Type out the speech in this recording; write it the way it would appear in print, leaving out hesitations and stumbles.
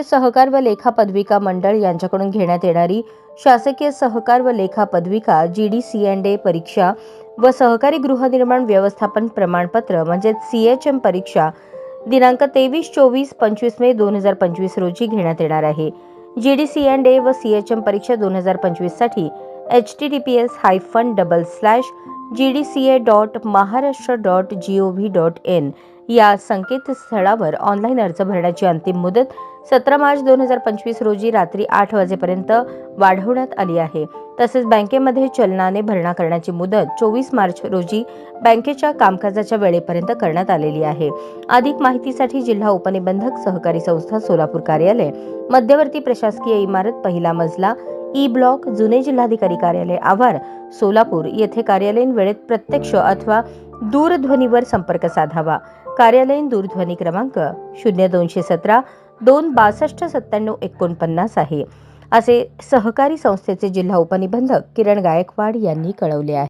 सहकार व लेखा पदविका मंडळ यांच्याकडून घेण्यात येणारी शासकीय सहकार व लेखा पदविका GD&CA परीक्षा व सहकारी गृहनिर्माण व्यवस्थापन प्रमाणपत्र म्हणजे CHM परीक्षा दिनांक 23, 24, 25 मे 2025 रोजी घेण्यात येणार आहे. GD&CA व CHM परीक्षा 2025 साठी https://gdca.maharashtra.gov.in या संकेतस्थळावर ऑनलाईन अर्ज भरण्याची अंतिम मुदत 17 मार्च 2025 रोजी रात्री 8 वाजेपर्यंत वाढवण्यात आली आहे. तसेच बँकेमध्ये चलनाने भरणा करण्याची मुदत 24 मार्च रोजी बँकेच्या कामकाजाच्या वेळेपर्यंत करण्यात आलेली आहे. अधिक माहितीसाठी जिल्हा उपनिबंधक सहकारी संस्था सोलापूर कार्यालय, मध्यवर्ती प्रशासकीय इमारत, पहिला मजला, ई ब्लॉक, जुने जिल्हाधिकारी कार्यालय आवार, सोलापूर येथे कार्यालयीन वेळेत प्रत्यक्ष अथवा दूरध्वनीवर संपर्क साधावा. कार्यालयीन दूरध्वनी क्रमांक 0217 262 9749 आहे, असे सहकारी संस्थेचे जिल्हा उपनिबंधक किरण गायकवाड यांनी कळवले आहे.